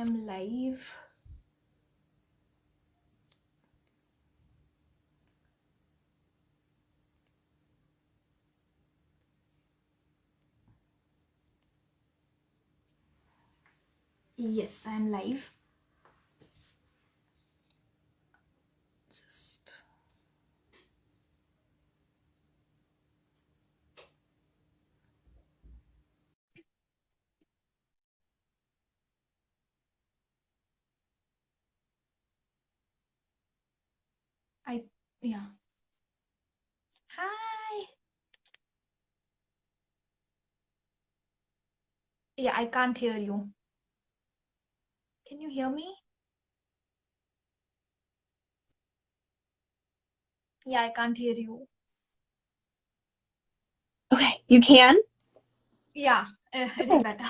am live. Yes, I am live. Just I yeah. Hi. Yeah, I can't hear you. Can you hear me? Yeah, I can't hear you. Okay, you can? Yeah, it is Okay. better.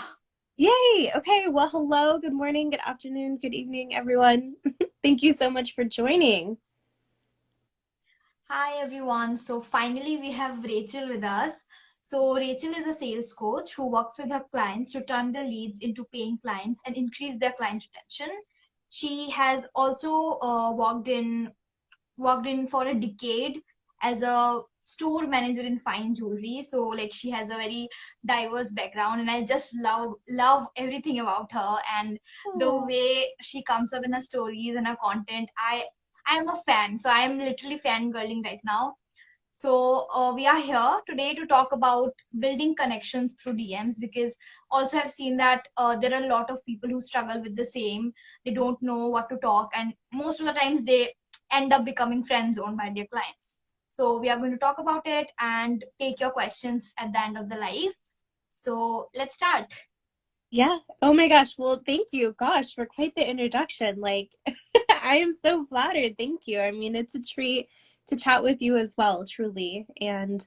Yay. Okay. Well, hello, good morning, good afternoon, good evening, everyone. Thank you so much for joining. Hi everyone. So finally we have Rachel with us. So Rachel is a sales coach who works with her clients to turn their leads into paying clients and increase their client retention. She has also worked in for a decade as a store manager in fine jewelry. So like she has a very diverse background and I just love everything about her and the Oh, way she comes up in her stories and her content. I am a fan. So I am literally fangirling right now. So we are here today to talk about building connections through DMs because also I've seen that there are a lot of people who struggle with the same. They don't know what to talk, and most of the times they end up becoming friend zoned by their clients. So we are going to talk about it and take your questions at the end of the live. So let's start. yeah. Oh my gosh. Well, thank you, gosh, for quite the introduction. Like, I am so flattered. Thank you. I mean, it's a treat to chat with you as well, truly. And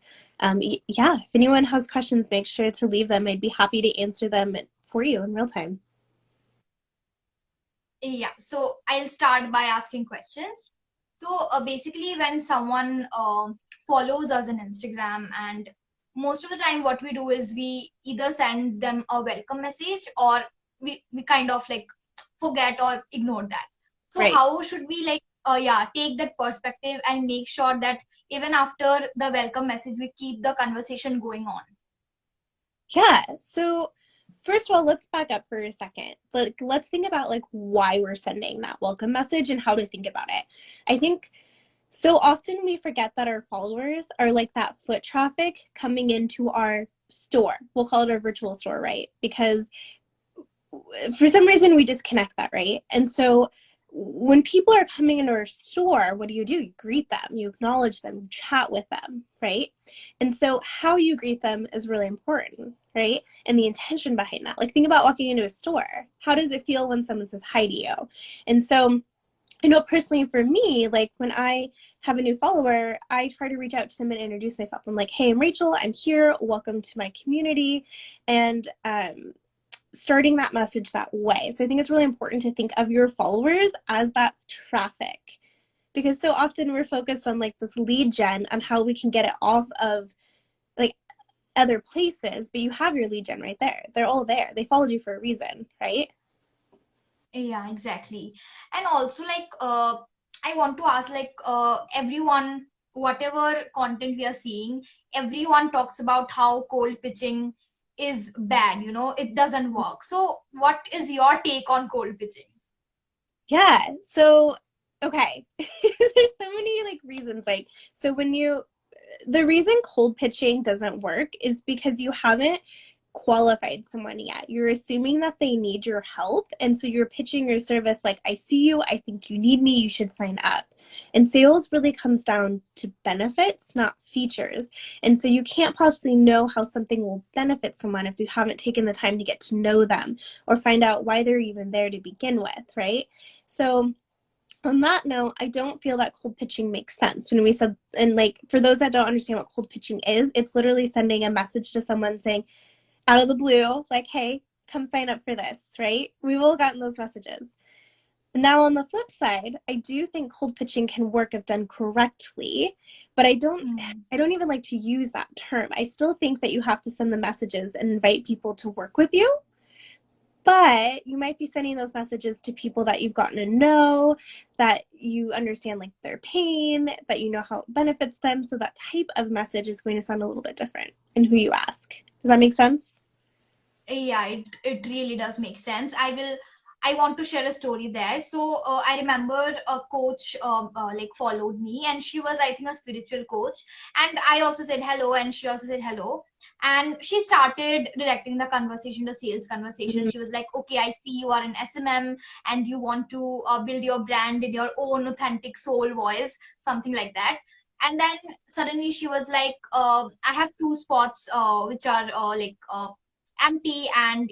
yeah, if anyone has questions, make sure to leave them. I'd be happy to answer them for you in real time. Yeah, so I'll start by asking questions. So basically, when someone follows us on Instagram, and most of the time, what we do is we either send them a welcome message or we kind of like forget or ignore that. So Right. how should we like yeah, take that perspective and make sure that even after the welcome message, we keep the conversation going on? Yeah. So first of all, let's back up for a second. Like, let's think about like why we're sending that welcome message and how to think about it. I think so often we forget that our followers are like that foot traffic coming into our store. We'll call it our virtual store, right? Because for some reason we disconnect that, right? And so when people are coming into our store, what do? You greet them, you acknowledge them, you chat with them, right? And so how you greet them is really important, right? And the intention behind that. Like, think about walking into a store. How does it feel when someone says hi to you? And so I know personally for me, like when I have a new follower, I try to reach out to them and introduce myself. I'm like, hey, I'm Rachel. I'm here. Welcome to my community. And starting that message that way. So I think it's really important to think of your followers as that traffic, because so often we're focused on like this lead gen and how we can get it off of like other places, but you have your lead gen right there. They're all there. They followed you for a reason, right? Yeah, exactly. And also, like, I want to ask, like, everyone, whatever content we are seeing, everyone talks about how cold pitching is bad, it doesn't work. So, what is your take on cold pitching? Yeah. So, okay. There's so many like reasons. Like, so the reason cold pitching doesn't work is because you haven't qualified someone yet. You're assuming that they need your help. And so you're pitching your service like, I see you, I think you need me, you should sign up. And sales really comes down to benefits, not features. And so you can't possibly know how something will benefit someone if you haven't taken the time to get to know them or find out why they're even there to begin with, right? So on that note, I don't feel that cold pitching makes sense when we said, and like for those that don't understand what cold pitching is, it's literally sending a message to someone saying out of the blue, like, hey, come sign up for this, right? We've all gotten those messages. Now, on the flip side, I do think cold pitching can work if done correctly, but Hmm. I don't even like to use that term. I still think that you have to send the messages and invite people to work with you. but you might be sending those messages to people that you've gotten to know, that you understand like their pain, that you know how it benefits them. So that type of message is going to sound a little bit different in who you ask. Does that make sense? Yeah, it really does make sense. I want to share a story there. So I remember a coach like followed me, and she was, I think, a spiritual coach. And I also said hello, and she also said hello. And she started directing the conversation, the sales conversation. Mhm. She was like, "Okay, I see you are an SMM, and you want to build your brand in your own authentic soul voice, something like that." And then suddenly she was like, "I have two spots which are empty, and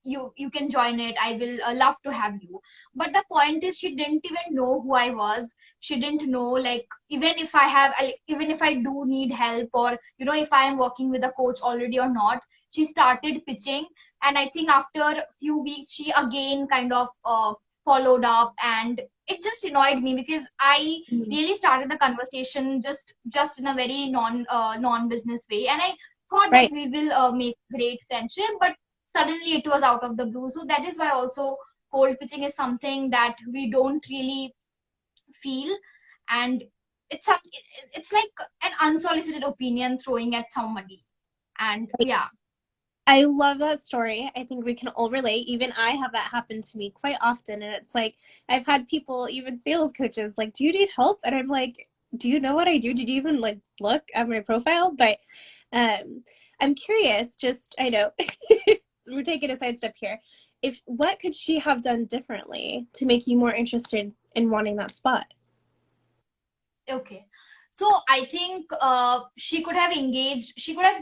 you can join it. I will love to have you." But the point is, she didn't even know who I was. She didn't know, like, even if I do need help, or if I am working with a coach already or not. She started pitching, and I think after a few weeks she again kind of followed up, and it just annoyed me because I Mhm. really started the conversation just in a very non business way, and I thought that Right. we will make great friendship, but suddenly it was out of the blue. So that is why also cold pitching is something that we don't really feel, and it's like an unsolicited opinion throwing at somebody, and yeah. I love that story. I think we can all relate. Even I have that happen to me quite often. And it's like, I've had people, even sales coaches, like, do you need help? And I'm like, do you know what I do? Did you even like look at my profile? But um, I'm curious, just, I know we're taking a sidestep here. If what could she have done differently to make you more interested in wanting that spot? Okay. So I think she could have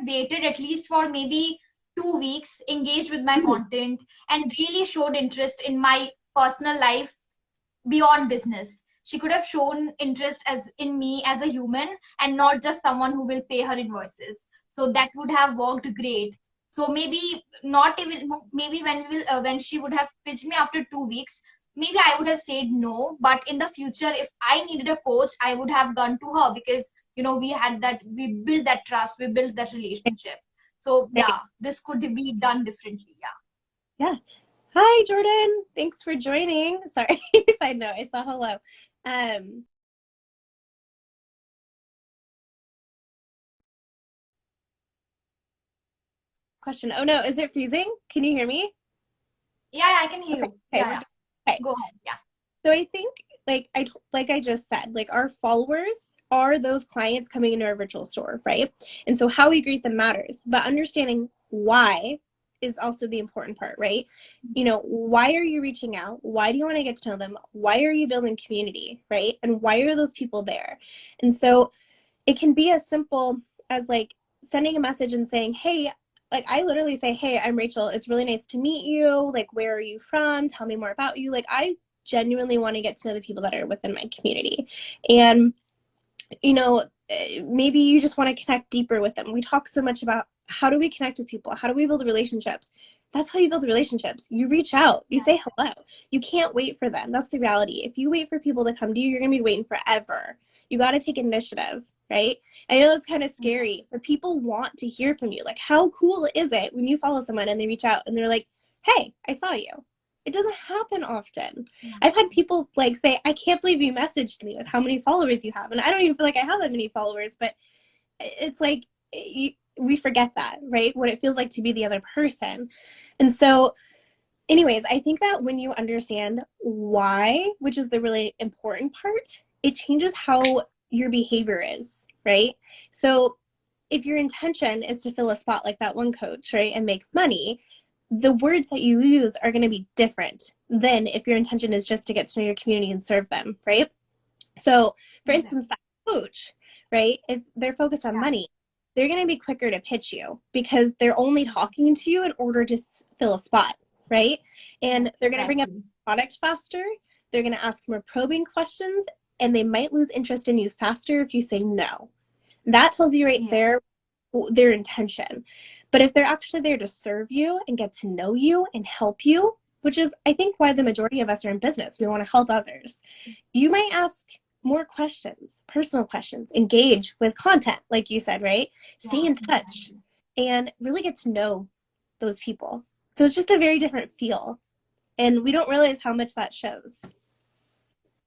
waited at least for maybe 2 weeks, engaged with my Mhm. content, and really showed interest in my personal life beyond business. She could have shown interest as in me as a human, and not just someone who will pay her invoices. So that would have worked great. So maybe not even, maybe when she would have pitched me after 2 weeks, maybe I would have said no. But in the future, if I needed a coach, I would have gone to her, because we built that trust, we built that relationship. So Right. yeah, this could be done differently. Yeah. Yeah. Hi, Jordan. Thanks for joining. Sorry, side note, I saw hello. Um, question. Oh no, is it freezing? Can you hear me? Yeah, yeah, I can hear Okay, you. okay, Yeah, we're yeah. good. Okay. Go ahead. Yeah. So I think like I just said, like our followers are those clients coming into our virtual store, right? And so how we greet them matters, but understanding why is also the important part, right? You know, why are you reaching out? Why do you want to get to know them? Why are you building community, right? And why are those people there? And so it can be as simple as like sending a message and saying, hey, like I literally say, hey, I'm Rachel. It's really nice to meet you. Like, where are you from? Tell me more about you. Like, I genuinely want to get to know the people that are within my community. And, you know, maybe you just want to connect deeper with them. We talk so much about how do we connect with people? How do we build relationships? That's how you build relationships. You reach out, you say hello. You can't wait for them. That's the reality. If you wait for people to come to you, you're going to be waiting forever. You got to take initiative, right? I know it's kind of Yeah. scary, but people want to hear from you. Like, how cool is it when you follow someone and they reach out and they're like, hey, I saw you? It doesn't happen often. I've had people like say, I can't believe you messaged me with how many followers you have. And I don't even feel like I have that many followers, but it's like we forget that, right? What it feels like to be the other person. And so, anyways, I think that when you understand why, which is the really important part, it changes how your behavior is, right? So, if your intention is to fill a spot like that one coach, right, and make money, the words that you use are going to be different than if your intention is just to get to know your community and serve them, right? So, for instance, Exactly. that coach, right, if they're focused on Yeah. money, they're going to be quicker to pitch you because they're only talking to you in order to fill a spot, right? And they're going to bring up Exactly. product faster. They're going to ask more probing questions, and they might lose interest in you faster if you say no. That tells you right Yeah. there their intention. But if they're actually there to serve you and get to know you and help you, which is, I think, why the majority of us are in business, we want to help others. You might ask more questions, personal questions, engage with content, like you said, right? Stay Yeah. in touch Exactly. and really get to know those people. So it's just a very different feel. And we don't realize how much that shows.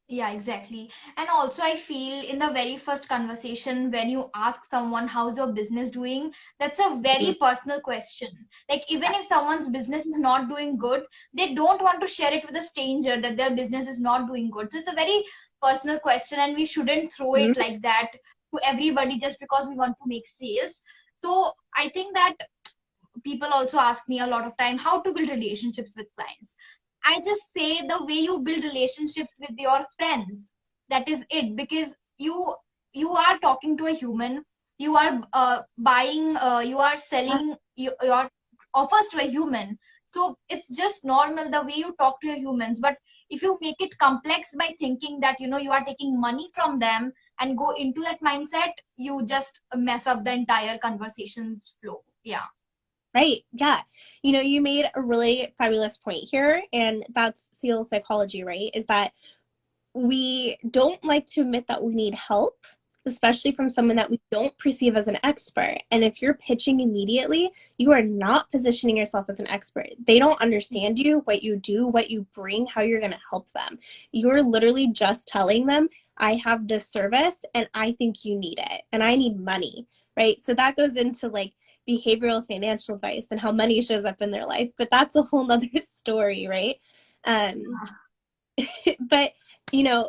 Yeah, exactly. And also, I feel in the very first conversation, when you ask someone, how's your business doing, that's a very personal question. Like, even if someone's business is not doing good, they don't want to share it with a stranger that their business is not doing good. So, it's a very personal question, and we shouldn't throw it Mm-hmm. like that to everybody just because we want to make sales. So, I think that people also ask me a lot of time how to build relationships with clients. I just say the way you build relationships with your friends, that is it, because you are talking to a human, you are buying, you are selling your offers to a human. So it's just normal the way you talk to your humans. But if you make it complex by thinking that you are taking money from them and go into that mindset, you just mess up the entire conversation's flow. Yeah. Right. Yeah. You made a really fabulous point here, and that's sales psychology, right? Is that we don't like to admit that we need help, especially from someone that we don't perceive as an expert. And if you're pitching immediately, you are not positioning yourself as an expert. They don't understand you, what you do, what you bring, how you're going to help them. You're literally just telling them, I have this service and I think you need it and I need money, right? So that goes into like behavioral financial advice and how money shows up in their life, but that's a whole nother story, right? Um, but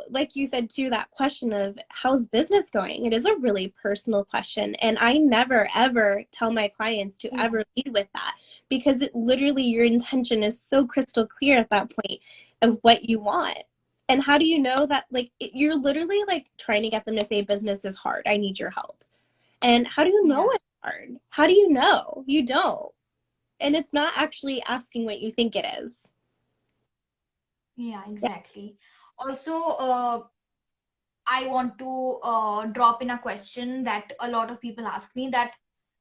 like you said too, that question of how's business going, it is a really personal question, and I never ever tell my clients to Yeah. ever lead with that, because it literally, your intention is so crystal clear at that point of what you want. And how do you know that, like, you're literally like trying to get them to say business is hard, I need your help. And how do you know Yeah. it's hard? How do you know? You don't. And it's not actually asking what you think it is. Yeah, exactly. Also, I want to drop in a question that a lot of people ask me, that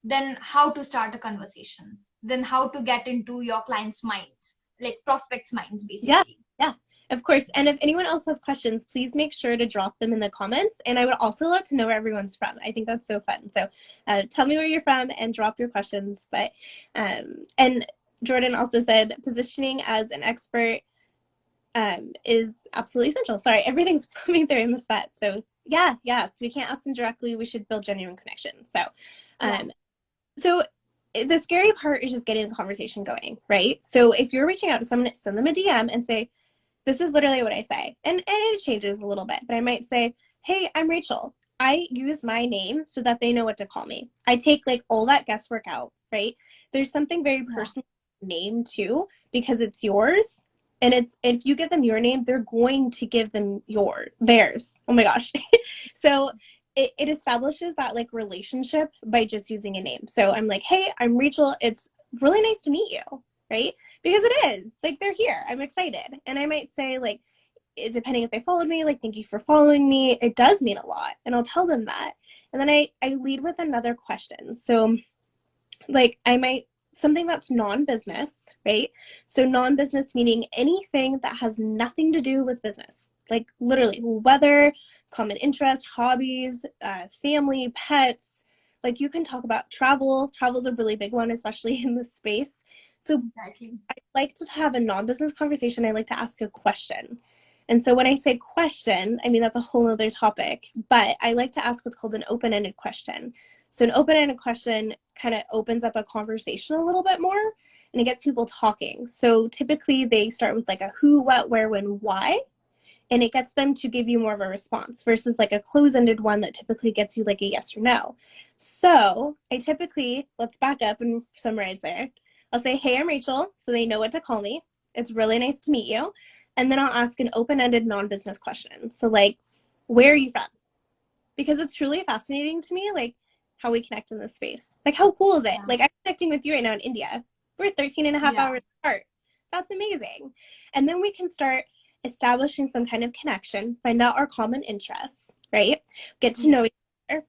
then how to start a conversation, then how to get into your clients' minds, like prospects' minds, Yeah, basically. yeah, of course. And if anyone else has questions, please make sure to drop them in the comments. And I would also love to know where everyone's from. I think that's so fun. So tell me where you're from and drop your questions. And Jordan also said positioning as an expert is absolutely essential. Sorry, everything's coming through. I missed that. So yeah, yes, we can't ask them directly. We should build genuine connection. Yeah. Um, so the scary part is just getting the conversation going, right? So if you're reaching out to someone, send them a DM and say, this is literally what I say. And it changes a little bit, but I might say, hey, I'm Rachel. I use my name so that they know what to call me. I take like all that guesswork out, right? There's something very Yeah. personal name too, because it's yours. And it's, if you give them your name, they're going to give them theirs. Oh my gosh. So it establishes that like relationship by just using a name. So I'm like, hey, I'm Rachel. It's really nice to meet you, right? Because it is like, they're here, I'm excited. And I might say like, depending if they followed me, like, thank you for following me, it does mean a lot, and I'll tell them that. And then I lead with another question. So like, I might, something that's non-business, right? So non-business meaning anything that has nothing to do with business, like literally weather, common interest, hobbies, family, pets. Like, you can talk about travel. Travel's a really big one, especially in this space. So Exactly. I like to have a non-business conversation. I like to ask a question. And so when I say question, I mean, that's a whole other topic, but I like to ask what's called an open-ended question. So an open-ended question kind of opens up a conversation a little bit more, and it gets people talking. So typically they start with like a who, what, where, when, why, and it gets them to give you more of a response versus like a close-ended one that typically gets you like a yes or no. So I typically, let's back up and summarize there. I'll say, hey, I'm Rachel, so they know what to call me. It's really nice to meet you. And then I'll ask an open-ended non-business question. So like, where are you from? Because it's truly fascinating to me, like, how we connect in this space. Like, how cool is it? Yeah. Like, I'm connecting with you right now in India. We're 13 and a half Yeah. hours apart. That's amazing. And then we can start establishing some kind of connection, find out our common interests, right? Get to Yeah. know each other.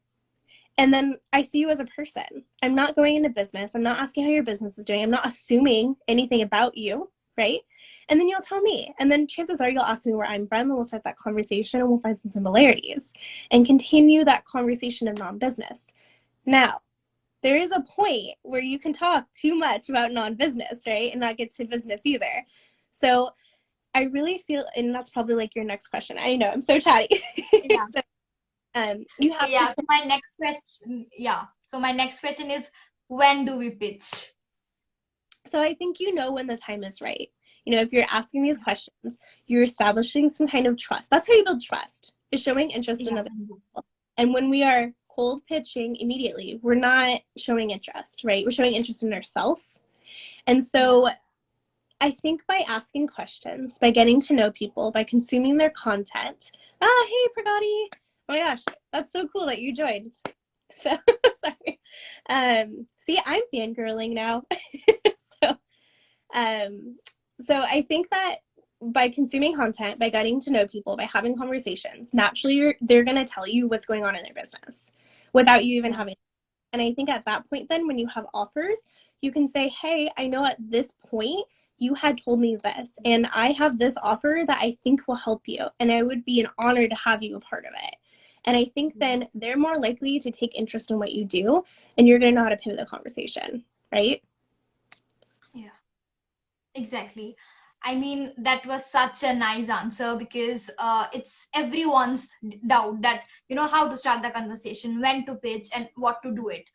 And then I see you as a person. I'm not going into business. I'm not asking how your business is doing. I'm not assuming anything about you, right? And then you'll tell me. And then chances are you'll ask me where I'm from, and we'll start that conversation and we'll find some similarities and continue that conversation of non-business. Now, there is a point where you can talk too much about non-business, right? And not get to business either. So I really feel, and that's probably like your next question. I know I'm so chatty. Yeah. So you So have to. yeah, so my next question, yeah. So my next question is, when do we pitch? So I think you know when the time is right. If you're asking these questions, you're establishing some kind of trust. That's how you build trust, is showing interest in Yeah. other people. And when we are cold pitching immediately, we're not showing interest, right? We're showing interest in ourselves. And Yeah. so I think by asking questions, by getting to know people, by consuming their content. Hey, Pragati. Oh my gosh, that's so cool that you joined. So sorry. See, I'm fangirling now. so um, so I think that by consuming content, by getting to know people, by having conversations, naturally they're going to tell you what's going on in their business without you even Yeah. having. And I think at that point, then when you have offers, you can say, hey, I know at this point you had told me this, and I have this offer that I think will help you. And I would be an honor to have you a part of it. And I think then they're more likely to take interest in what you do, and you're going to know how to pivot the conversation, right? Yeah. Exactly. I mean, that was such a nice answer because it's everyone's doubt that, how to start the conversation, when to pitch, and what to do it.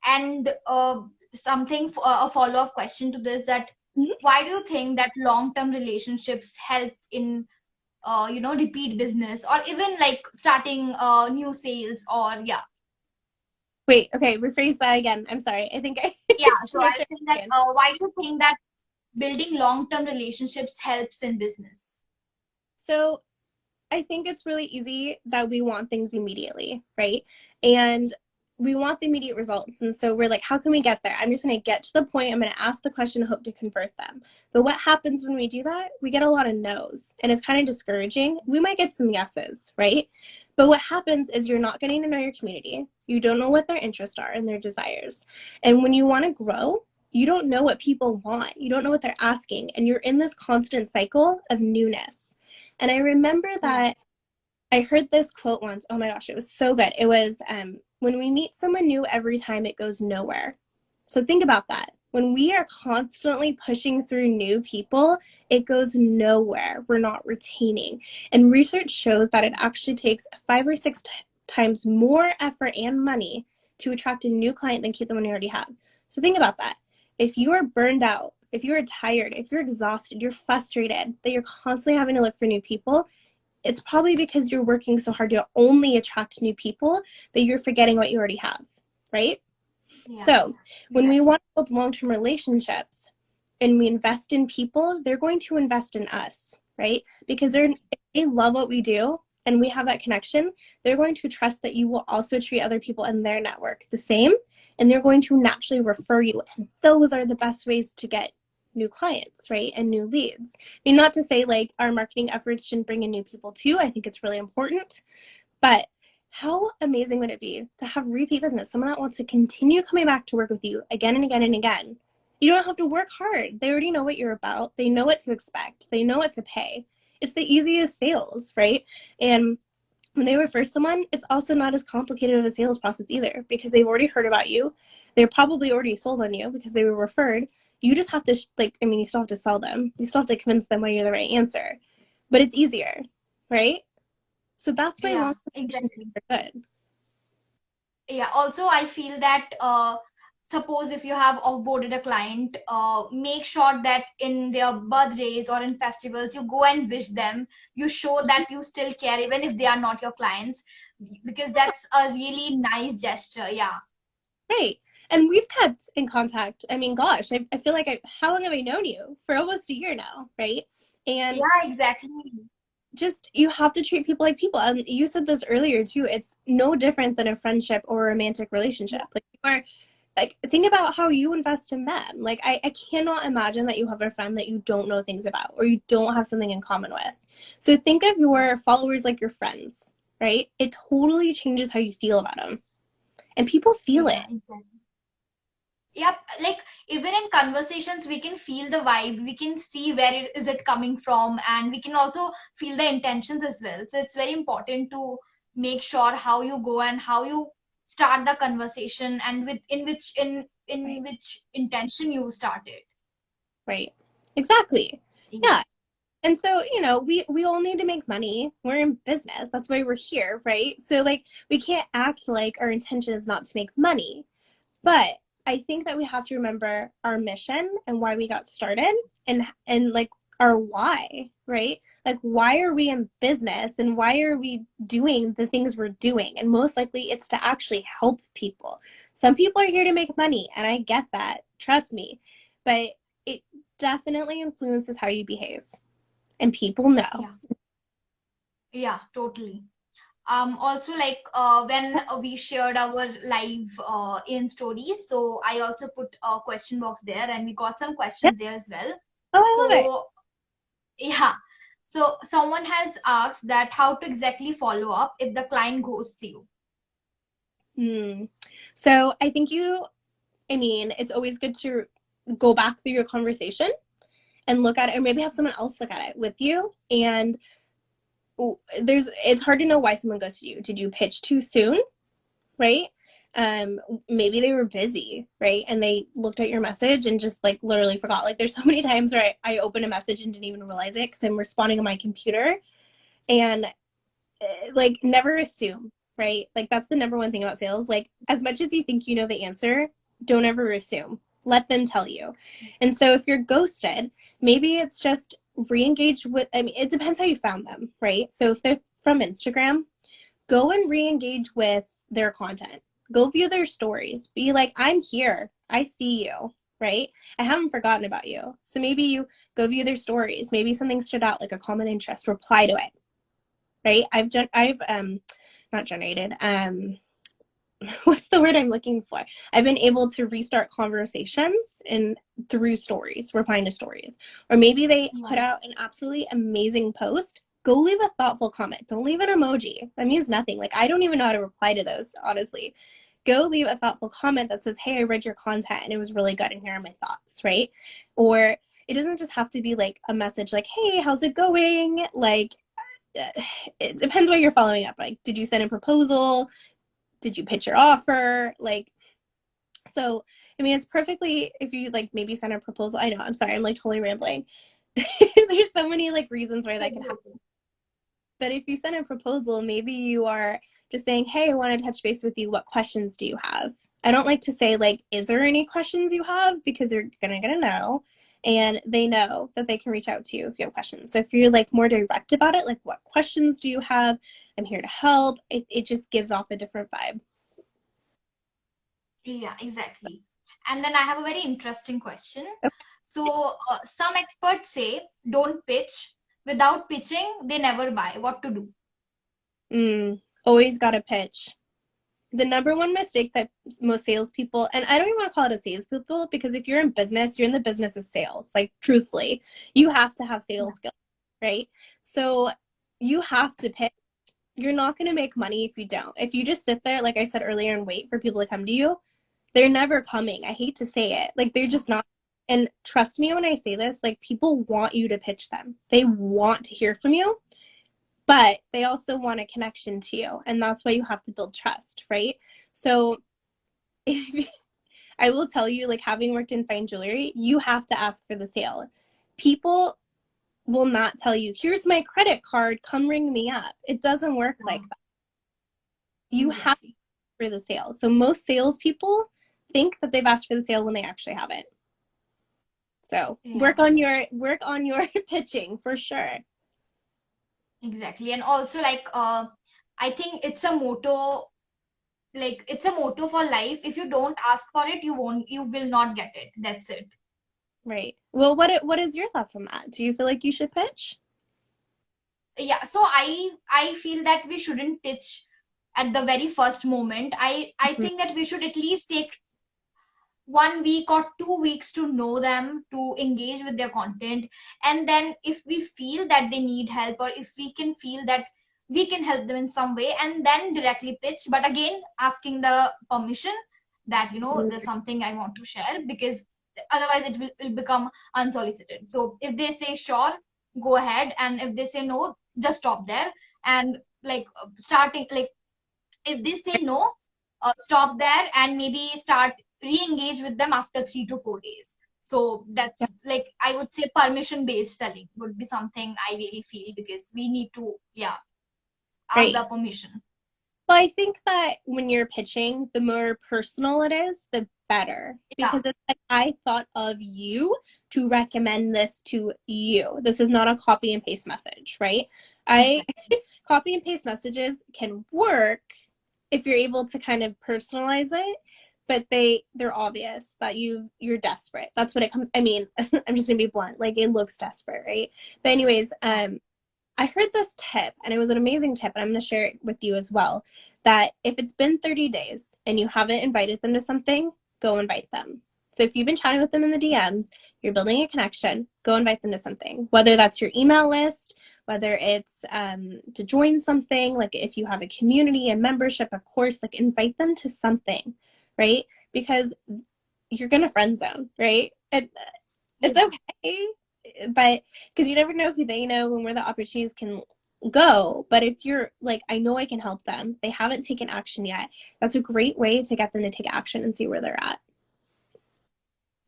And a follow up question to this, that Mhm. why do you think that long term relationships help in, repeat business or even like starting new sales or, yeah. Wait, okay, rephrase that again. I'm sorry. I think I Yeah. to So make I'll sure say I that understand. why do you think that building long term relationships helps in business? So I think it's really easy that we want things immediately, right? And we want the immediate results. And so we're like, how can we get there? I'm just going to get to the point. I'm going to ask the question, hope to convert them. But what happens when we do that? We get a lot of no's, and it's kind of discouraging. We might get some yeses, right? But what happens is you're not getting to know your community. You don't know what their interests are and their desires. And when you want to grow, you don't know what people want. You don't know what they're asking. And you're in this constant cycle of newness. And I remember Yeah. that I heard this quote once. Oh my gosh, it was so good. It was when we meet someone new every time, it goes nowhere. So think about that. When we are constantly pushing through new people, it goes nowhere. We're not retaining. And research shows that it actually takes 5 or 6 times more effort and money to attract a new client than keep the one you already have. So think about that. If you are burned out, if you're tired, if you're exhausted, you're frustrated, that you're constantly having to look for new people, it's probably because you're working so hard to only attract new people that you're forgetting what you already have, right? Yeah. So when we Exactly. want to build long-term relationships and we invest in people, they're going to invest in us, right? Because Exactly. if they love what we do and we have that connection, they're going to trust that you will also treat other people in their network the same, and they're going to naturally refer you. And those are the best ways to get new clients, right? And new leads. I mean, not to say like our marketing efforts shouldn't bring in new people too. I think it's really important, but how amazing would it be to have repeat business, someone that wants to continue coming back to work with you again and again and again? You don't have to work hard. They already know what you're about. They know what to expect. They know what to pay. It's the easiest sales, right? And when they refer someone, it's also not as complicated of a sales process either, because they've already heard about you. They're probably already sold on you because they were referred. You just have to, you still have to sell them. You still have to convince them why you're the right answer. But it's easier, right? So that's why Yeah. long relationships Exactly. are good. Yeah. Also, I feel that suppose if you have offboarded a client, make sure that in their birthdays or in festivals, you go and wish them. You show that you still care, even if they are not your clients, because that's a really nice gesture. Yeah. Right. And we've kept in contact. I mean, gosh, I feel like how long have I known you? For almost a year now, right? And Yeah. Exactly. just you have to treat people like people. And you said this earlier too. It's no different than a friendship or a romantic relationship. Yeah. Like you are like think about how you invest in them. Like I cannot imagine that you have a friend that you don't know things about or you don't have something in common with. So think of your followers like your friends, right? It totally changes how you feel about them. And people feel it. Yeah. Exactly. Yep, like even in conversations we can feel the vibe, we can see where is it coming from, and we can also feel the intentions as well. So it's very important to make sure how you go and how you start the conversation and with in Right. which intention you started. Right. Exactly. Yeah. Yeah. And so, we all need to make money. We're in business. That's why we're here, right? So like we can't act like our intention is not to make money. But I think that we have to remember our mission and why we got started, and like our why, right? Like why are we in business and why are we doing the things we're doing? And most likely it's to actually help people. Some people are here to make money, and I get that. Trust me. But it definitely influences how you behave. And people know. Yeah. Yeah, totally. Also, like when we shared our live in stories, so I also put a question box there and we got some Yeah. questions there as well. Oh, I love it. So yeah, so someone has asked that how to exactly follow up if the client ghosts you. Hmm. So I think it's always good to go back through your conversation and look at it, or maybe have someone else look at it with you. And it's hard to know why someone goes to you. Did you pitch too soon? Right? Maybe they were busy, right? And they looked at your message and just like literally forgot. Like there's so many times where I open a message and didn't even realize it because I'm responding on my computer. And like never assume, right? Like that's the number one thing about sales. Like as much as you think you know the answer, don't ever assume. Let them tell you. And so if you're ghosted, maybe it's just re-engage with, it depends how you found them, right? So if they're from Instagram, go and re-engage with their content. Go view their stories. Be like, I'm here. I see you, right? I haven't forgotten about you. So maybe you go view their stories. Maybe something stood out like a common interest, reply to it, right? I've not generated, what's the word I'm looking for? I've been able to restart conversations and through stories, replying to stories. Or maybe they Yeah. put out an absolutely amazing post. Go leave a thoughtful comment. Don't leave an emoji. That means nothing. Like I don't even know how to reply to those, honestly. Go leave a thoughtful comment that says, "Hey, I read your content and it was really good and here are my thoughts," right? Or it doesn't just have to be like a message like, "Hey, how's it going?" Like it depends what you're following up. Like, did you send a proposal? Did you pitch your offer? Like, so it's perfectly if you like maybe send a proposal. I know, I'm sorry, I'm like totally rambling. There's so many like reasons why that can happen. But if you send a proposal, maybe you are just saying, "Hey, I want to touch base with you. What questions do you have?" I don't like to say like, "Is there any questions you have?" because they're gonna get a no, and they know that they can reach out to you if you have questions. So if you're like more direct about it, like, "What questions do you have? I'm here to help." It just gives off a different vibe. Yeah, exactly. And then I have a very interesting question. So, some experts say don't pitch. Without pitching, they never buy. What to do? Always got to pitch. The number one mistake that most salespeople, and I don't even want to call it a salespeople, because if you're in business, you're in the business of sales. Like, truthfully, you have to have Yeah. sales skills, right? So you have to pitch. You're not going to make money if you don't. If you just sit there, like I said earlier, and wait for people to come to you, they're never coming. I hate to say it. Like, they're just not. And trust me when I say this, like, people want you to pitch them. They want to hear from you, but they also want a connection to you. And that's why you have to build trust, right? So if, I will tell you, like, having worked in fine jewelry, you have to ask for the sale. People will not tell you, "Here's my credit card, come ring me up." It doesn't work like that. You have Exactly. for the sale. So most salespeople think that they've asked for the sale when they actually haven't. So Yeah, work on your pitching for sure. exactly. And also, like, I think it's a motto, like, it's a motto for life. If you don't ask for it, you will not get it. That's it. Right. Well, what is your thoughts on that? Do you feel like you should pitch? Yeah, so I feel that we shouldn't pitch at the very first moment. I Mhm. think that we should at least take 1 week or 2 weeks to know them, to engage with their content. And then if we feel that they need help, or if we can feel that we can help them in some way, and then directly pitch, but again asking the permission that there's something I want to share, because otherwise it will become unsolicited. So if they say sure, go ahead, and if they say no, just stop there. And like starting, like, if they say no, stop there and maybe start re-engage with them after 3 to 4 days. So Yeah, that's like, I would say permission based selling would be something I really feel, because we need to, yeah, ask right. the permission. Well, I think that when you're pitching, the more personal it is, the better. Yeah, Because it's like, I thought of you to recommend this to you. This is not a copy and paste message, right? I exactly. copy and paste messages can work if you're able to kind of personalize it, but they're obvious that you're desperate. That's what it comes. I mean, I'm just gonna be blunt. Like it looks desperate, right? But anyways, Yeah, I heard this tip, and it was an amazing tip, and I'm going to share it with you as well. That if it's been 30 days and you haven't invited them to something, go invite them. So if you've been chatting with them in the DMs, you're building a connection, go invite them to something, whether that's your email list, whether it's to join something, like if you have a community and membership, of course, like invite them to something, right? Because you're going to friend zone, right? And it's yeah. okay, but because you never know who they know and where the opportunities can go. But if you're like, I know I can help them, they haven't taken action yet, that's a great way to get them to take action and see where they're at.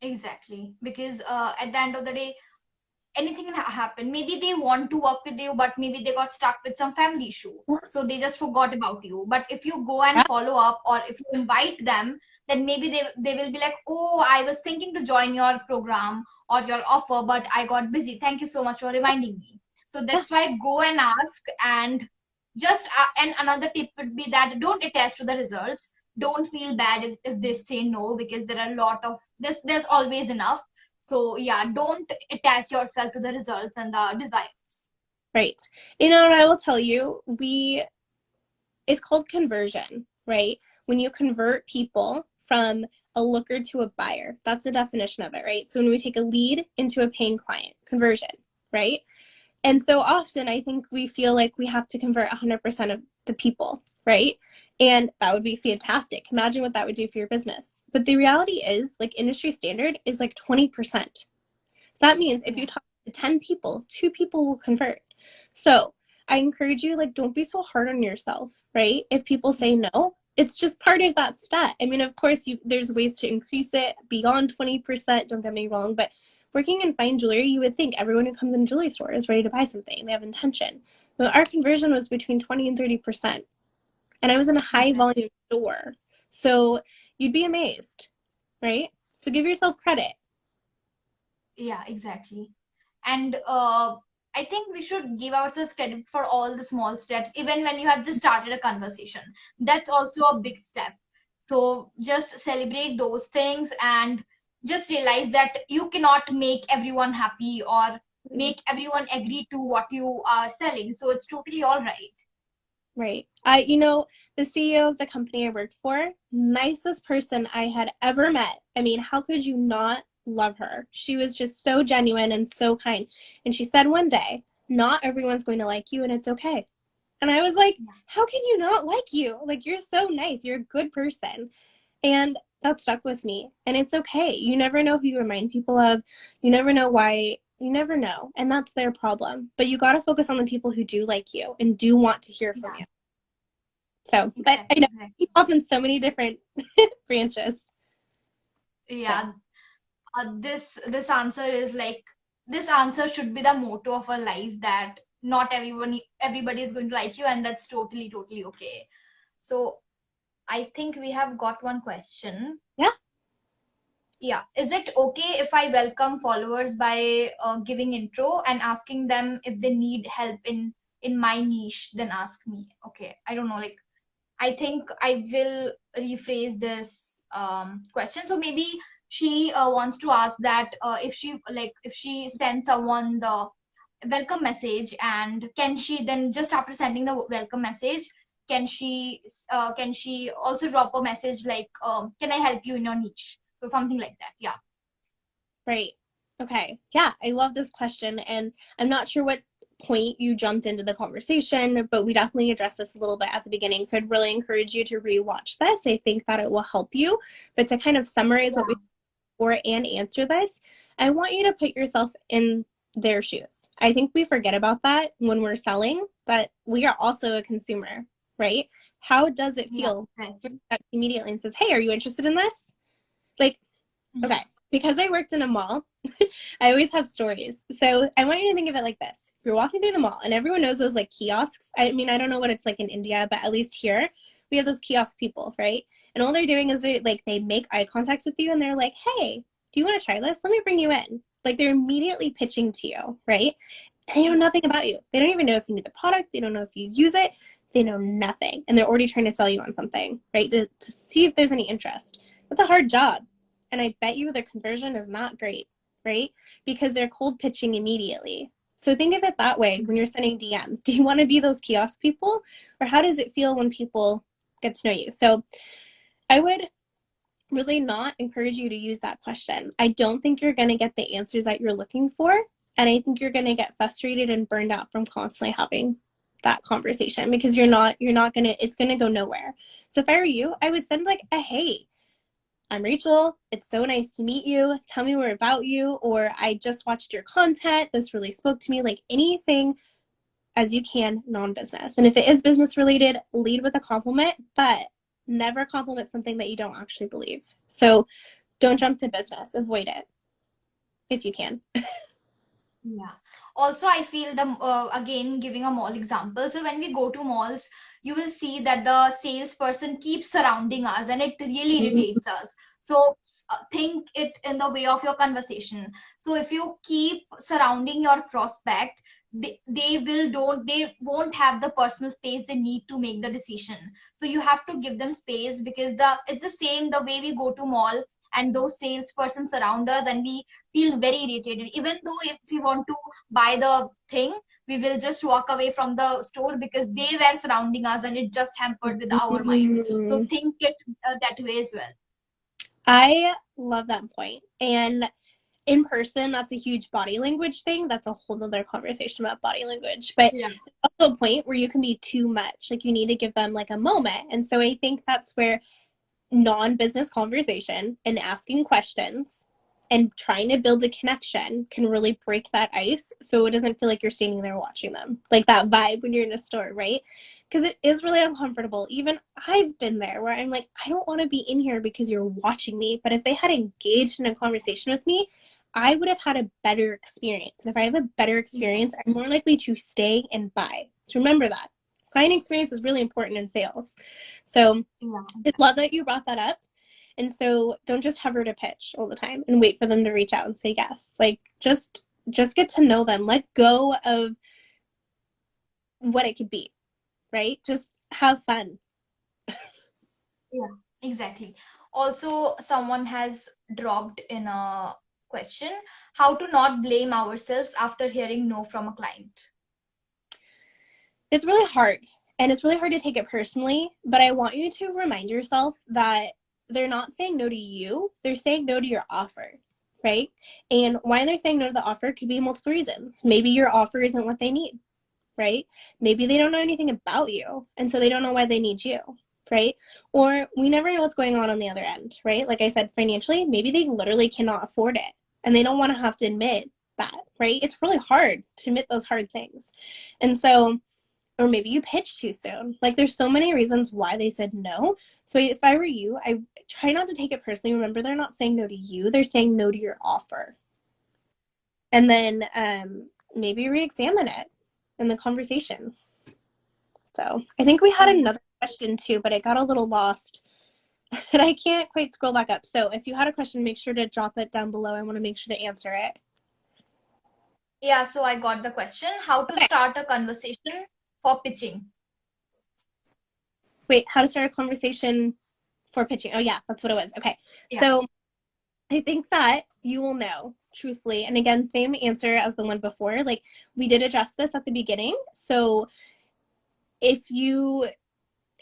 Exactly, because at the end of the day, anything can happen. Maybe they want to work with you, but maybe they got stuck with some family issue, so they just forgot about you. But if you go and Yeah, follow up, or if you invite them, then maybe they will be like, oh, I was thinking to join your program or your offer, but I got busy. Thank you so much for reminding me. So yeah, that's why go and ask. And just and another tip would be that don't attach to the results. Don't feel bad if they say no, because there are a lot of this, there's always enough. So yeah, don't attach yourself to the results and the desires. right. You know, and I will tell you, it's called conversion, right? When you convert people from a looker to a buyer, that's the definition of it, right? So when we take a lead into a paying client, conversion, right? And so often I think we feel like we have to convert 100% of the people, right? And that would be fantastic. Imagine what that would do for your business. But the reality is, like, industry standard is like 20%. So that means if you Yeah, talk to 10 people, 2 people will convert. So I encourage you, like, don't be so hard on yourself, right? If people say no, it's just part of that stat. I mean, of course, there's ways to increase it beyond 20%, don't get me wrong, but working in fine jewelry, you would think everyone who comes in a jewelry store is ready to buy something. They have intention. But our conversion was between 20 and 30%. And I was in a high exactly. volume store. So you'd be amazed, right? So give yourself credit. Yeah, exactly. And I think we should give ourselves credit for all the small steps, even when you have just started a conversation. That's also a big step. So just celebrate those things, and just realize that you cannot make everyone happy or make everyone agree to what you are selling. So it's totally all right. Right. The CEO of the company I worked for, nicest person I had ever met. I mean, how could you not love her? She was just so genuine and so kind. And she said one day, not everyone's going to like you and it's okay. And I was like, how can you not like you? Like, you're so nice. You're a good person. And that stuck with me. And it's okay. You never know who you remind people of. You never know why. You never know. And that's their problem. But you got to focus on the people who do like you and do want to hear from Yeah, you. So, but I exactly, know exactly. keep off in so many different branches. So, Yeah, this answer is like, this answer should be the motto of our life, that not everybody is going to like you, and that's totally okay. So I think we have got one question. yeah, Yeah, is it okay if I welcome followers by giving intro and asking them if they need help in my niche, then ask me? Okay, I don't know, like, I think I will rephrase this question. So maybe she wants to ask that if she sends someone the welcome message, and can she then, just after sending the welcome message, can she also drop a message like, can I help you in your niche? So something like that. Yeah. right. Okay. Yeah, I love this question. And I'm not sure what point you jumped into the conversation, but we definitely addressed this a little bit at the beginning. So I'd really encourage you to rewatch this. I think that it will help you. But to kind of summarize what we Yeah. for and answer this, I want you to put yourself in their shoes. I think we forget about that when we're selling, that we are also a consumer, right? How does it Yeah, feel exactly. immediately and says, hey, are you interested in this? Like, Yeah. okay, because I worked in a mall, I always have stories. So I want you to think of it like this. You're walking through the mall and everyone knows those like kiosks. I mean, I don't know what it's like in India, but at least here we have those kiosk people, right? And all they're doing is they make eye contact with you and they're like, hey, do you want to try this? Let me bring you in. Like they're immediately pitching to you, right? They know nothing about you. They don't even know if you need the product. They don't know if you use it. They know nothing. And they're already trying to sell you on something, right? To see if there's any interest. That's a hard job. And I bet you their conversion is not great, right? Because they're cold pitching immediately. So think of it that way when you're sending DMs. Do you want to be those kiosk people? Or how does it feel when people get to know you? So I would really not encourage you to use that question. I don't think you're going to get the answers that you're looking for. And I think you're going to get frustrated and burned out from constantly having that conversation because you're not going to, it's going to go nowhere. So if I were you, I would send like a, hey, I'm Rachel. It's so nice to meet you. Tell me more about you. Or I just watched your content. This really spoke to me. Like anything as you can, non-business. And if it is business related, lead with a compliment, but never compliment something that you don't actually believe. So don't jump to business. Avoid it if you can. Yeah. Also, I feel the again giving a mall example. So when we go to malls, you will see that the salesperson keeps surrounding us, and it really irritates us. So think it in the way of your conversation. So if you keep surrounding your prospect, they won't have the personal space they need to make the decision. So you have to give them space because it's the same the way we go to mall and those salespersons surround us and we feel very irritated. Even though if we want to buy the thing, we will just walk away from the store because they were surrounding us and it just hampered with our mind. So think it that way as well. I love that point. And in person, that's a huge body language thing. That's a whole other conversation about body language. But Yeah. also a point where you can be too much. Like you need to give them like a moment. And so I think that's where non-business conversation and asking questions and trying to build a connection can really break that ice so it doesn't feel like you're standing there watching them. Like that vibe when you're in a store, right? Because it is really uncomfortable. Even I've been there where I'm like, I don't want to be in here because you're watching me. But if they had engaged in a conversation with me, I would have had a better experience. And if I have a better experience, I'm more likely to stay and buy. So remember that. Client experience is really important in sales. So Yeah. I love that you brought that up. And so don't just hover to pitch all the time and wait for them to reach out and say yes. Like just get to know them. Let go of what it could be, right? Just have fun. Yeah, exactly. Also, someone has dropped in a question how to not blame ourselves after hearing no from a client. It's really hard. And it's really hard to take it personally, but I want you to remind yourself that they're not saying no to you, they're saying no to your offer, right? And why they're saying no to the offer could be multiple reasons. Maybe your offer isn't what they need, right? Maybe they don't know anything about you, and so they don't know why they need you, right? Or we never know what's going on the other end, right? Like I said, financially, maybe they literally cannot afford it, and they don't want to have to admit that, right? It's really hard to admit those hard things. And so, or maybe you pitched too soon. Like there's so many reasons why they said no. So if I were you, I try not to take it personally. Remember, they're not saying no to you, they're saying no to your offer. And then maybe re-examine it in the conversation. So I think we had another question too, but it got a little lost and I can't quite scroll back up. So if you had a question, make sure to drop it down below. I want to make sure to answer it. Yeah, so I got the question how to Okay. start a conversation for pitching. Wait, how to start a conversation for pitching. Oh yeah, that's what it was. Okay. Yeah. So I think that you will know truthfully. And again, same answer as the one before. Like we did address this at the beginning. So if you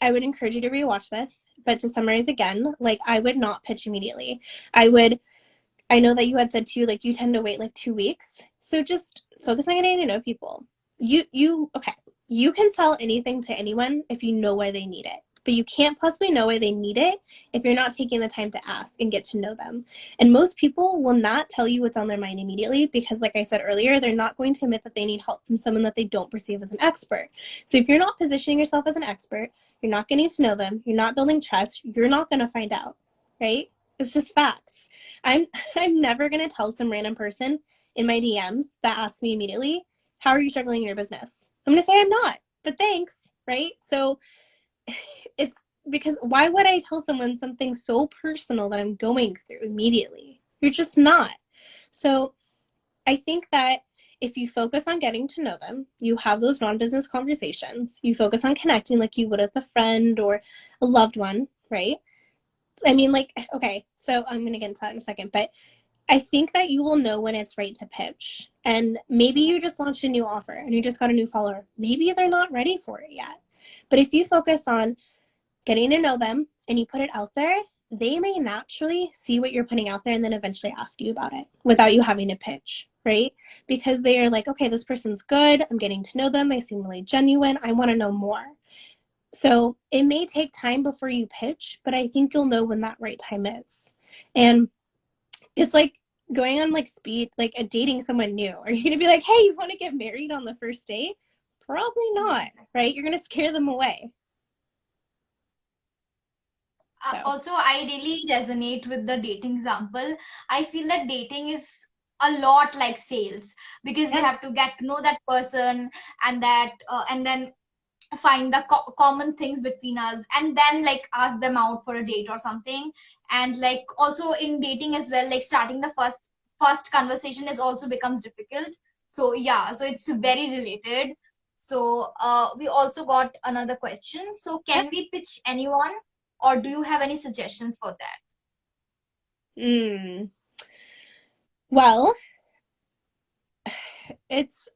I would encourage you to rewatch this, but to summarize again, like I would not pitch immediately. I know that you had said too, like you tend to wait like 2 weeks. So just focus on getting to know people. Okay. You can sell anything to anyone if you know why they need it. but you can't possibly know why they need it if you're not taking the time to ask and get to know them. And most people will not tell you what's on their mind immediately because, like I said earlier, they're not going to admit that they need help from someone that they don't perceive as an expert. So if you're not positioning yourself as an expert, you're not getting to know them, you're not building trust, you're not going to find out, right? It's just facts. I'm I'm never going to tell some random person in my DMs that asks me immediately, how are you struggling in your business? I'm going to say I'm not, but thanks, right? So it's because why would I tell someone something so personal that I'm going through immediately? You're just not. So I think that if you focus on getting to know them, you have those non-business conversations, you focus on connecting like you would with a friend or a loved one, right? I mean, like, okay, so I'm going to get into that in a second, but I think that you will know when it's right to pitch. And maybe you just launched a new offer and you just got a new follower. Maybe they're not ready for it yet. But if you focus on getting to know them and you put it out there, they may naturally see what you're putting out there and then eventually ask you about it without you having to pitch, right? Because they are like, okay, this person's good. I'm getting to know them. They seem really genuine. I want to know more. So it may take time before you pitch, but I think you'll know when that right time is. And it's like going on like speed, like a dating someone new. Are you going to be like, hey, you want to get married on the first date? Probably not, right? You're going to scare them away. So, Also, I really resonate with the dating example. I feel that dating is a lot like sales because we yeah, have to get to know that person and then find the common things between us and then like ask them out for a date or something. And like also in dating as well, like starting the first conversation is also becomes difficult. So yeah, so it's very related. So we also got another question. So yeah. can we pitch anyone, or do you have any suggestions for that? Mm. Well, it's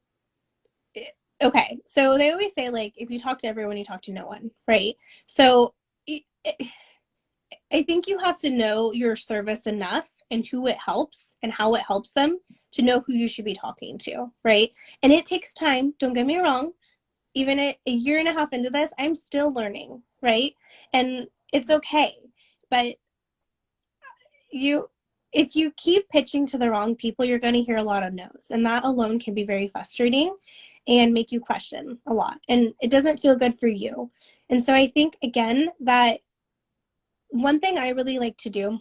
okay. So they always say, like, if you talk to everyone, you talk to no one, right? So I think you have to know your service enough and who it helps and how it helps them to know who you should be talking to, right? And it takes time. Don't get me wrong. Even a year and a half into this, I'm still learning, right? And it's okay. But you if you keep pitching to the wrong people, you're going to hear a lot of no's, and that alone can be very frustrating and make you question a lot, and it doesn't feel good for you. And so I think again that one thing I really like to do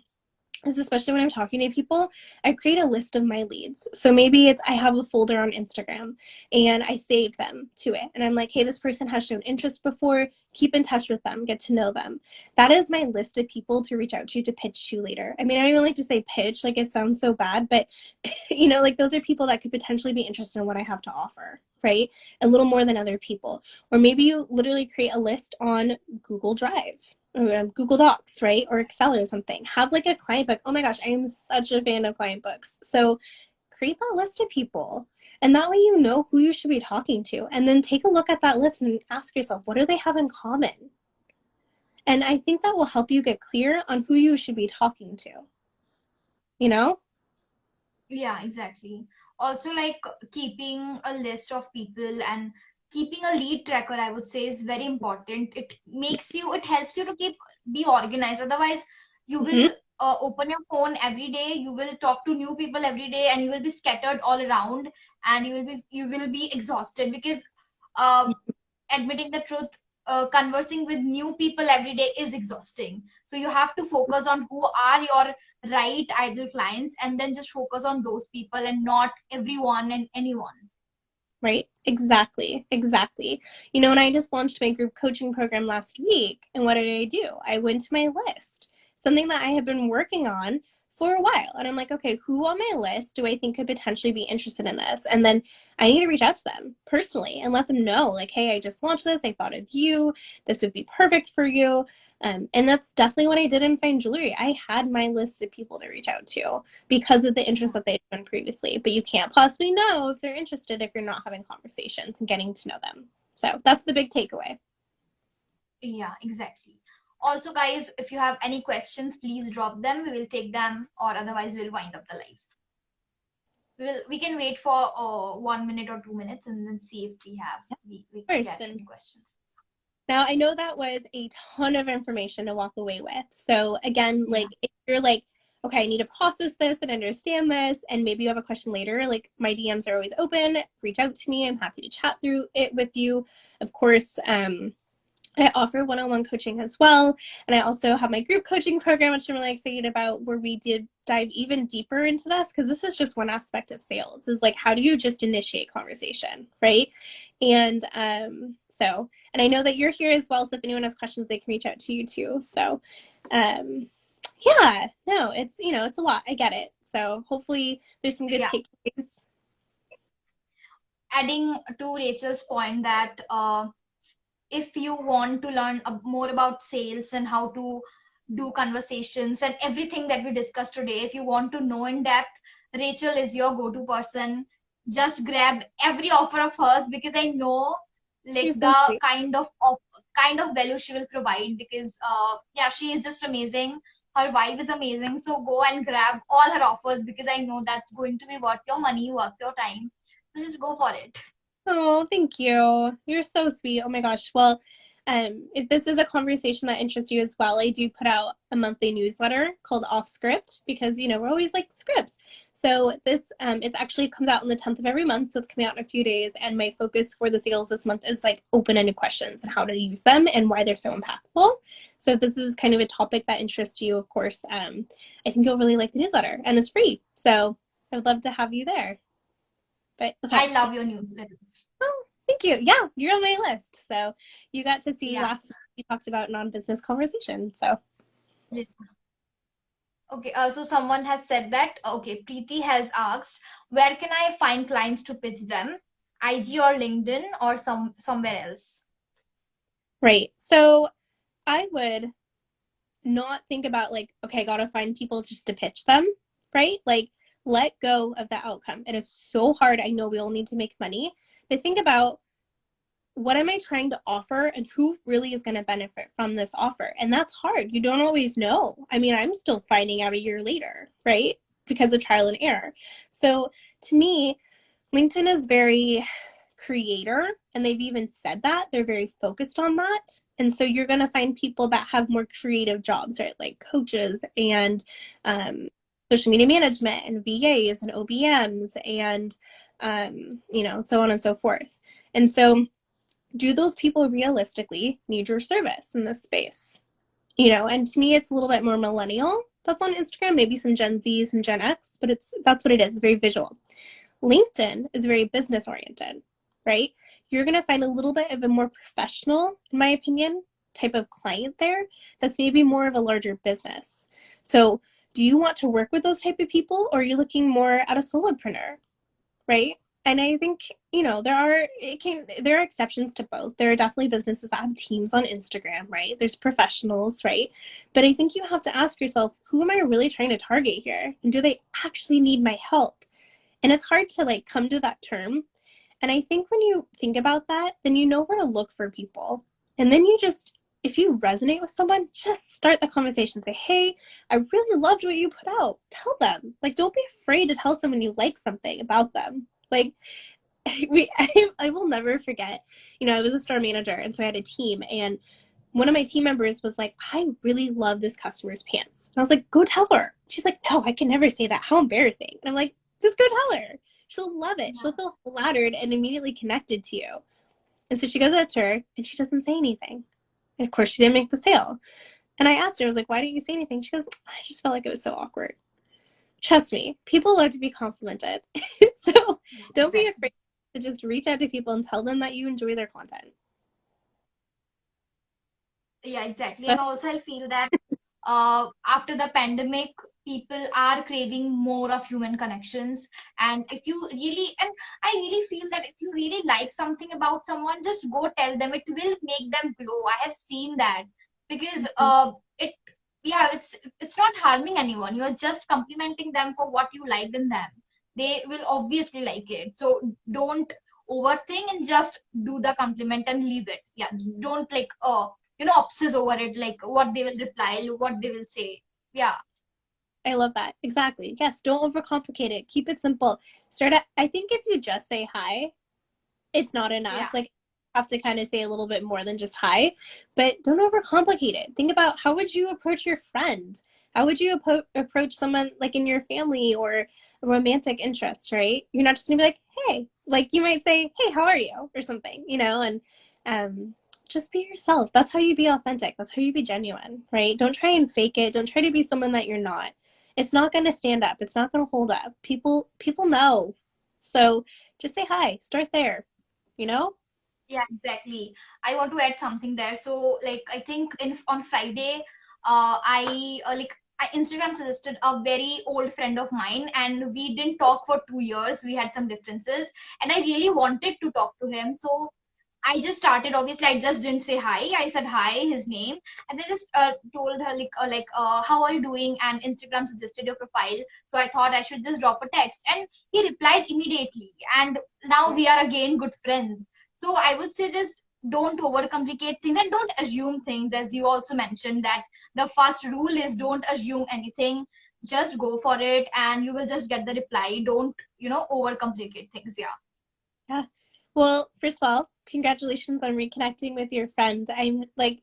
is, especially when I'm talking to people, I create a list of my leads. So maybe it's I have a folder on Instagram and I save them to it. And I'm like, hey, this person has shown interest before. Keep in touch with them, get to know them. That is my list of people to reach out to pitch to later. I mean, I don't even like to say pitch, like it sounds so bad, but like those are people that could potentially be interested in what I have to offer, right? A little more than other people. Or maybe you literally create a list on Google Drive or Google Docs, right? Or Excel or something. Have like a client book. Oh my gosh, I am such a fan of client books. So create that list of people. And that way you know who you should be talking to. And then take a look at that list and ask yourself, what do they have in common? And I think that will help you get clear on who you should be talking to, you know? Yeah, exactly. Also, like keeping a list of people and keeping a lead tracker, I would say, is very important. It helps you to be organized. Otherwise, you Mm-hmm. will open your phone every day, you will talk to new people every day, and you will be scattered all around, and you will be exhausted because uh, admitting the truth, conversing with new people every day is exhausting. So you have to focus on who are your right ideal clients and then just focus on those people and not everyone and anyone. Right? Exactly. Exactly. And I just launched my group coaching program last week. And what did I do? I went to my list, something that I had been working on for a while. And I'm like, okay, who on my list do I think could potentially be interested in this? And then I need to reach out to them personally and let them know, like, hey, I just launched this. I thought of you. This would be perfect for you. And that's definitely what I did in Fine Jewelry. I had my list of people to reach out to because of the interest that they'd shown previously. But you can't possibly know if they're interested if you're not having conversations and getting to know them. So that's the big takeaway. Yeah, exactly. Also, guys, if you have any questions, please drop them. We will take them, or otherwise we'll wind up the live. We can wait for 1 minute or 2 minutes and then see if we Of course. get And any questions. Now, I know that was a ton of information to walk away with. So again, Yeah. like if you're like, okay, I need to process this and understand this, and maybe you have a question later, like my DMs are always open. Reach out to me. I'm happy to chat through it with you. Of course, I offer one-on-one coaching as well. And I also have my group coaching program, which I'm really excited about, where we did dive even deeper into this, because this is just one aspect of sales, is like, how do you just initiate conversation, right? And and I know that you're here as well, so if anyone has questions, they can reach out to you too. So yeah, no, it's, it's a lot. I get it. So hopefully there's some good Yeah. takeaways. Adding to Rachel's point that if you want to learn more about sales and how to do conversations and everything that we discussed today, if you want to know in depth, Rachel is your go-to person. Just grab every offer of hers, because I know like You're so the sweet. kind of value she will provide, because yeah, she is just amazing. Her vibe is amazing. So go and grab all her offers, because I know that's going to be worth your money, worth your time. So just go for it. Oh, thank you. You're so sweet. Oh my gosh. Well, if this is a conversation that interests you as well, I do put out a monthly newsletter called Off Script, because we're always like scripts. So this it actually comes out on the 10th of every month, so it's coming out in a few days. And my focus for the sales this month is like open-ended questions and how to use them and why they're so impactful. So if this is kind of a topic that interests you, of course, I think you'll really like the newsletter, and it's free. So I would love to have you there. But okay. I love your newsletters. Oh, thank you. Yeah, you're on my list. So you got to see Yeah. last week we talked about non-business conversation. So Yeah. Okay, so someone has said that, okay, Preeti has asked, where can I find clients to pitch them? IG or LinkedIn or somewhere else? right. So I would not think about like, okay, I gotta find people just to pitch them, right? Like let go of the outcome. It is so hard. I know we all need to make money, but think about what am I trying to offer and who really is going to benefit from this offer? And that's hard. You don't always know. I mean, I'm still finding out a year later, right? Because of trial and error. So to me, LinkedIn is very creator, and they've even said that they're very focused on that. And so you're going to find people that have more creative jobs, right? Like coaches and social media management and VAs and OBMs and so on and so forth. And so do those people realistically need your service in this space? And to me, it's a little bit more millennial that's on Instagram, maybe some Gen Z, some Gen X, but that's what it is. It's very visual. LinkedIn is very business oriented, right? You're going to find a little bit of a more professional, in my opinion, type of client there that's maybe more of a larger business. So do you want to work with those type of people, or are you looking more at a solopreneur, right? And I think, there are exceptions to both. There are definitely businesses that have teams on Instagram, right? There's professionals, right? But I think you have to ask yourself, who am I really trying to target here? And do they actually need my help? And it's hard to like come to that term. And I think when you think about that, then you know where to look for people. And then if you resonate with someone, just start the conversation. Say, hey, I really loved what you put out. Tell them. Like, don't be afraid to tell someone you like something about them. Like, I will never forget, I was a store manager, and so I had a team, and one of my team members was like, I really love this customer's pants. And I was like, go tell her. She's like, no, I can never say that. How embarrassing. And I'm like, just go tell her. She'll love it. She'll feel flattered and immediately connected to you. And so she goes out to her and she doesn't say anything. And of course, she didn't make the sale. And I asked her, I was like, why didn't you say anything? She goes, I just felt like it was so awkward. Trust me, people love to be complimented. So don't be afraid to just reach out to people and tell them that you enjoy their content. Yeah, exactly. And But also, I feel that after the pandemic, people are craving more of human connections. And if you really, and I really feel that if you really like something about someone, just go tell them. It will make them glow. I have seen that, because it, yeah, it's not harming anyone. You're just complimenting them for what you liked in them. They will obviously like it. So don't overthink and just do the compliment and leave it. Yeah, don't like obsess over it, like what they will reply, what they will say. Yeah. I love that. Exactly. Yes, don't overcomplicate it. Keep it simple. I think if you just say hi, it's not enough. Yeah. Like have to kind of say a little bit more than just hi, but don't overcomplicate it. Think about how would you approach your friend? How would you approach someone like in your family or a romantic interest, right? You're not just gonna be like, hey, like you might say, hey, how are you? Or something, and um, just be yourself. That's how you be authentic. That's how you be genuine, right? Don't try and fake it. Don't try to be someone that you're not. It's not gonna stand up. It's not gonna hold up. People know. So just say hi. Start there, you know? Yeah, exactly. I want to add something there. So, like, I think in on Friday, I Instagram suggested a very old friend of mine, and we didn't talk for 2 years. We had some differences, and I really wanted to talk to him. So I just started. Obviously, I just didn't say hi. I said hi, his name, and then just told her how are you doing? And Instagram suggested your profile, so I thought I should just drop a text, and he replied immediately. And now we are again good friends. So I would say just don't overcomplicate things and don't assume things, as you also mentioned that the first rule is don't assume anything. Just go for it, and you will just get the reply. Don't overcomplicate things. Yeah. Yeah. Well, first of all, congratulations on reconnecting with your friend. I'm like,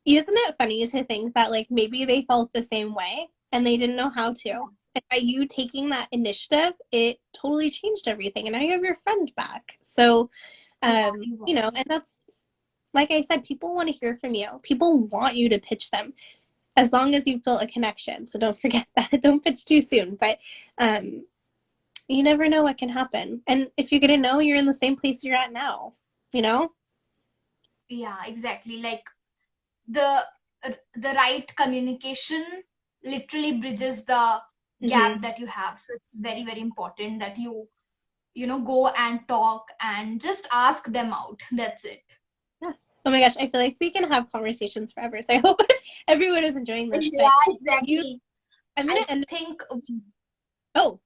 isn't it funny to think that like maybe they felt the same way and they didn't know how to? And by you taking that initiative, it totally changed everything. And now you have your friend back. So, Yeah, exactly. and that's like I said, people want to hear from you. People want you to pitch them as long as you've built a connection. So don't forget that. Don't pitch too soon. But um, you never know what can happen. And if you're gonna know, you're in the same place you're at now, you know? Yeah, exactly. Like the the right communication literally bridges the Mm-hmm. gap that you have. So it's very, very important that you go and talk and just ask them out. That's it. Yeah. Oh my gosh, I feel like we can have conversations forever. So I hope everyone is enjoying this. But Yeah, you, exactly. I'm gonna I end. think Oh,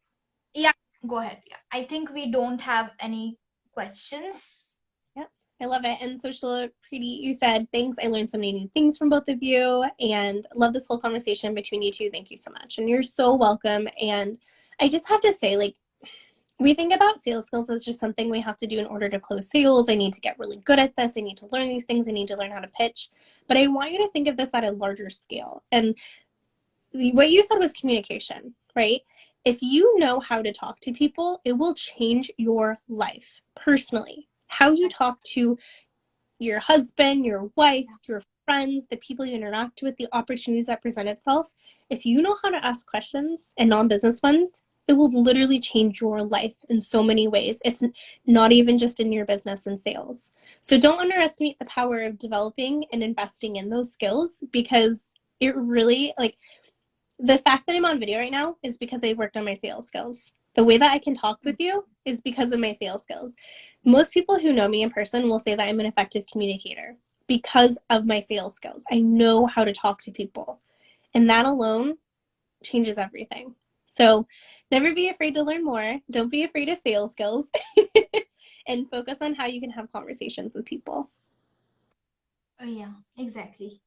yeah, go ahead. Yeah. I think we don't have any questions. yeah, I love it. And Social Pretty, you said thanks. I learned so many new things from both of you, and love this whole conversation between you two. Thank you so much, and you're so welcome. And I just have to say, like, we think about sales skills as just something we have to do in order to close sales. I need to get really good at this. I need to learn these things. I need to learn how to pitch. But I want you to think of this at a larger scale. And what you said was communication, right? If you know how to talk to people, it will change your life personally. How you talk to your husband, your wife, your friends, the people you interact with, the opportunities that present itself. If you know how to ask questions and non-business ones, it will literally change your life in so many ways. It's not even just in your business and sales. So don't underestimate the power of developing and investing in those skills, because it really, like, the fact that I'm on video right now is because I worked on my sales skills. The way that I can talk with you is because of my sales skills. Most people who know me in person will say that I'm an effective communicator because of my sales skills. I know how to talk to people, and that alone changes everything. So never be afraid to learn more. Don't be afraid of sales skills and focus on how you can have conversations with people. Yeah, exactly.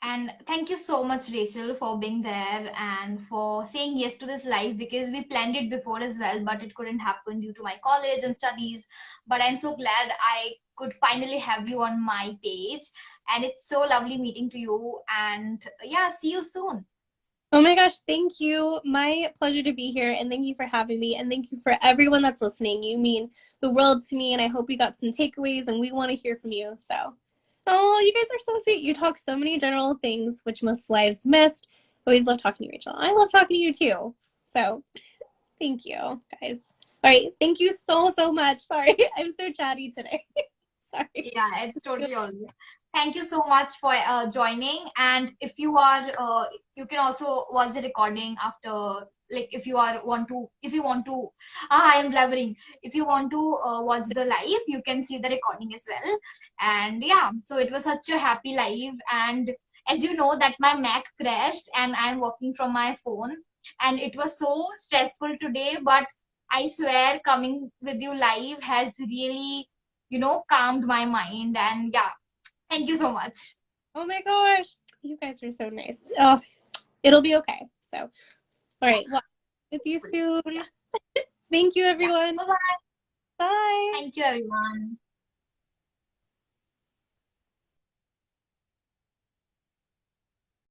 And thank you so much, Rachel, for being there and for saying yes to this live, because we planned it before as well, but it couldn't happen due to my college and studies. But I'm so glad I could finally have you on my page. And it's so lovely meeting to you. And yeah, see you soon. Oh my gosh, thank you. My pleasure to be here, and thank you for having me, and thank you for everyone that's listening. You mean the world to me, and I hope you got some takeaways, and we want to hear from you. So, oh, you guys are so sweet. You talk so many general things, which most lives missed. Always love talking to you, Rachel. I love talking to you too. So, thank you, guys. All right, thank you so, so much. Sorry, I'm so chatty today. Sorry. Yeah, it's totally all good. Thank you so much for joining. And if you are, you can also watch the recording after. Like if you want to, I am blabbering. If you want to watch the live, you can see the recording as well. And yeah, so it was such a happy live. And as you know, that my Mac crashed, and I'm working from my phone, and it was so stressful today. But I swear, coming with you live has really calmed my mind. And yeah, thank you so much. Oh my gosh, you guys are so nice. Oh, it'll be okay. So, all Yeah, right, well, with you soon. yeah, Thank you, yeah. everyone. Bye bye. Bye. Thank you, everyone.